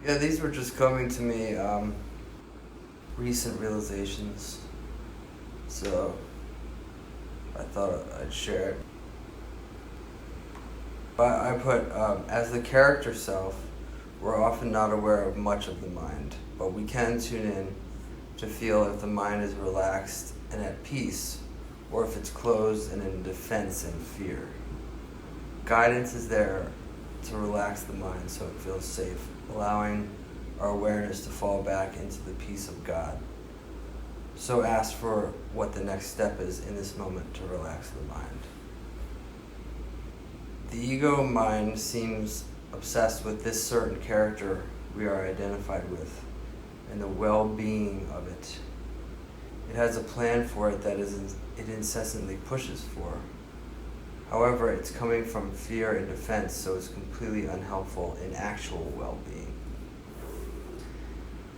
Yeah, these were just coming to me, recent realizations. So I thought I'd share it. But I put, as the character self, we're often not aware of much of the mind, but we can tune in to feel if the mind is relaxed and at peace, or if it's closed and in defense and fear. Guidance is there to relax the mind so it feels safe, allowing our awareness to fall back into the peace of God. So ask for what the next step is in this moment to relax the mind. The ego mind seems obsessed with this certain character we are identified with and the well-being of it. It has a plan for it that it incessantly pushes for. However, it's coming from fear and defense, so it's completely unhelpful in actual well-being.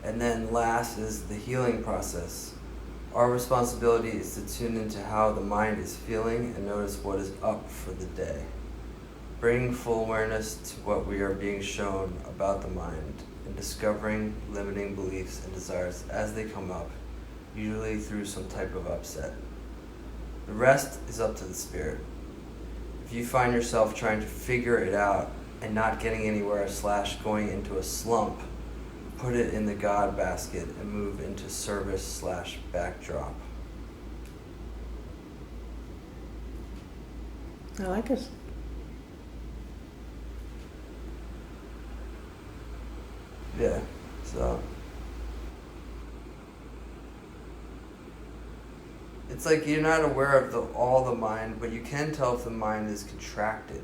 And then last is the healing process. Our responsibility is to tune into how the mind is feeling and notice what is up for the day. Bringing full awareness to what we are being shown about the mind and discovering limiting beliefs and desires as they come up, usually through some type of upset. The rest is up to the spirit. If you find yourself trying to figure it out and not getting anywhere / going into a slump, put it in the God basket and move into service / backdrop. I like it. Yeah, so it's like you're not aware of all the mind, but you can tell if the mind is contracted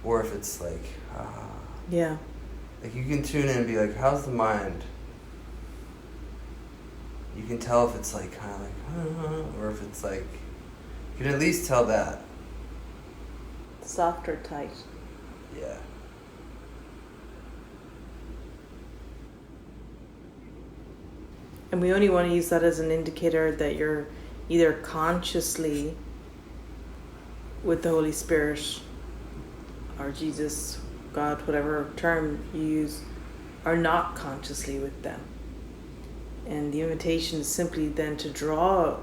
or if it's like, Yeah. Like you can tune in and be like, how's the mind? You can tell if it's like kind of like, or if it's like, you can at least tell that. Soft or tight. Yeah. And we only want to use that as an indicator that you're either consciously with the Holy Spirit or Jesus, God, whatever term you use, are not consciously with them. And the invitation is simply then to draw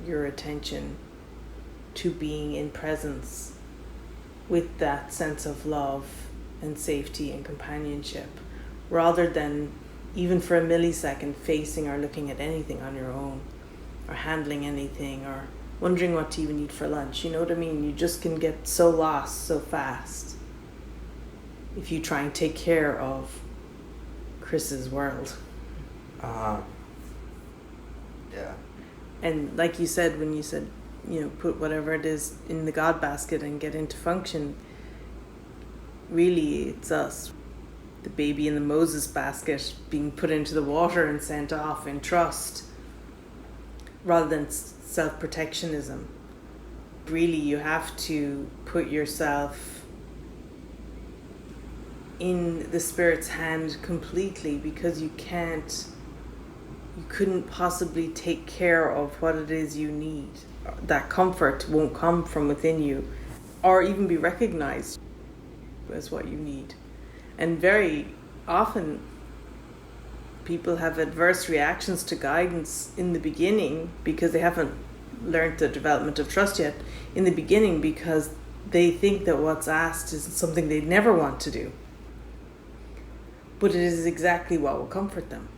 your attention to being in presence with that sense of love and safety and companionship, rather than even for a millisecond facing or looking at anything on your own or handling anything or wondering what to even eat for lunch. You know what I mean? You just can get so lost so fast if you try and take care of Chris's world. Yeah. And like you said, when you said, put whatever it is in the God basket and get into function, really it's us. The baby in the Moses basket being put into the water and sent off in trust rather than self-protectionism. Really, you have to put yourself in the Spirit's hand completely, because you couldn't possibly take care of what it is you need. That comfort won't come from within you or even be recognized as what you need. And very often people have adverse reactions to guidance in the beginning because they haven't learned the development of trust yet in the beginning, because they think that what's asked is something they never want to do. But it is exactly what will comfort them.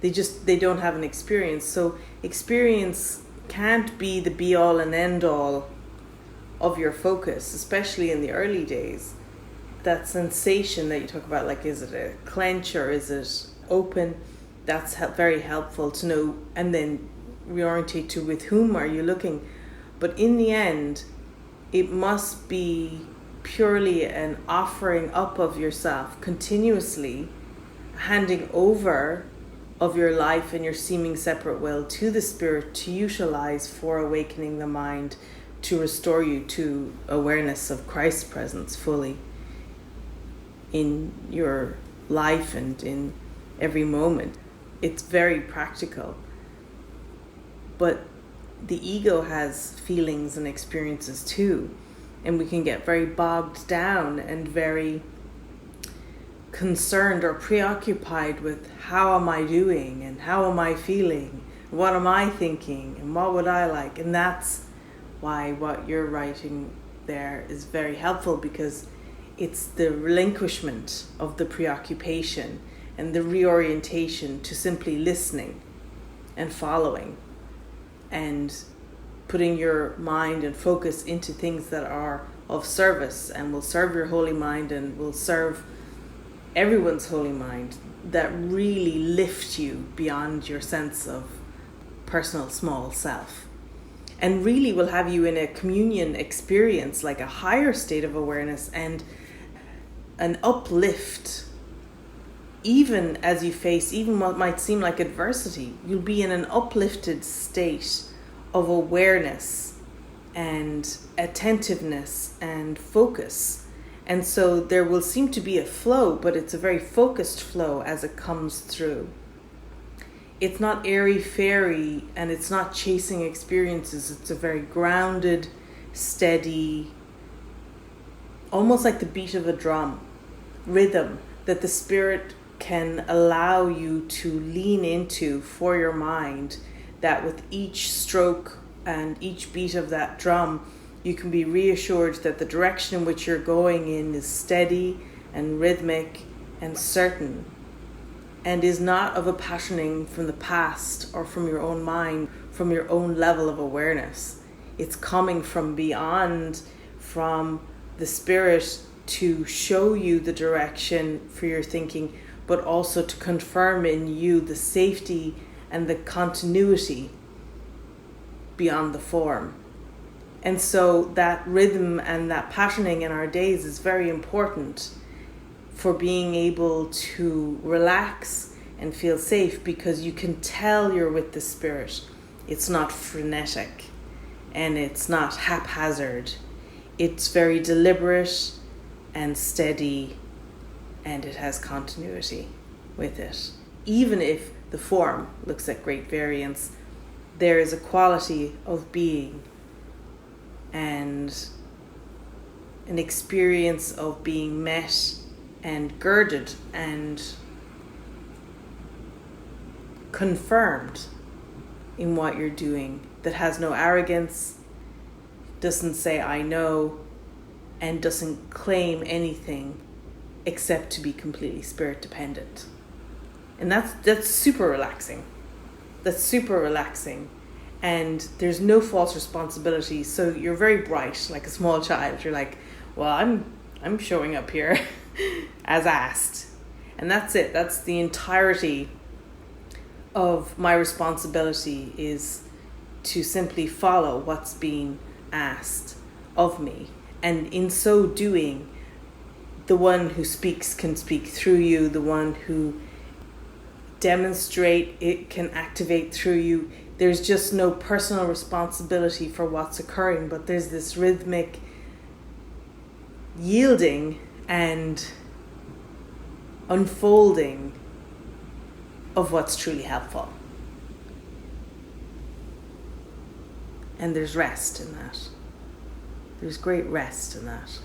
They don't have an experience. So experience can't be the be all and end all of your focus, especially in the early days. That sensation that you talk about, like, is it a clench or is it open? That's very helpful to know, and then reorientate to with whom are you looking. But in the end, it must be purely an offering up of yourself, continuously handing over of your life and your seeming separate will to the Spirit to utilize for awakening the mind, to restore you to awareness of Christ's presence fully in your life and in every moment. It's very practical. But the ego has feelings and experiences too, and we can get very bogged down and very concerned or preoccupied with how am I doing and how am I feeling, what am I thinking and what would I like. And that's why what you're writing there is very helpful, because it's the relinquishment of the preoccupation and the reorientation to simply listening and following and putting your mind and focus into things that are of service and will serve your holy mind and will serve everyone's holy mind, that really lift you beyond your sense of personal small self, and really will have you in a communion experience, like a higher state of awareness and an uplift. Even as you face even what might seem like adversity, you'll be in an uplifted state of awareness and attentiveness and focus. And so there will seem to be a flow, but it's a very focused flow as it comes through. It's not airy-fairy and it's not chasing experiences. It's a very grounded, steady, almost like the beat of a drum, rhythm that the Spirit can allow you to lean into for your mind, that with each stroke and each beat of that drum, you can be reassured that the direction in which you're going in is steady and rhythmic and certain, and is not of a passioning from the past or from your own mind, from your own level of awareness. It's coming from beyond, from the Spirit, to show you the direction for your thinking, but also to confirm in you the safety and the continuity beyond the form. And so that rhythm and that patterning in our days is very important for being able to relax and feel safe, because you can tell you're with the Spirit. It's not frenetic and it's not haphazard. It's very deliberate and steady, and it has continuity with it. Even if the form looks at great variance, there is a quality of being and an experience of being met and girded and confirmed in what you're doing, that has no arrogance, doesn't say I know, and doesn't claim anything except to be completely spirit dependent. And that's super relaxing. That's super relaxing. And there's no false responsibility. So you're very bright, like a small child. You're like, well, I'm showing up here as asked. And that's it. That's the entirety of my responsibility, is to simply follow what's being asked of me. And in so doing, the one who speaks can speak through you. The one who demonstrate it can activate through you. There's just no personal responsibility for what's occurring, but there's this rhythmic yielding and unfolding of what's truly helpful. And there's rest in that. There's great rest in that.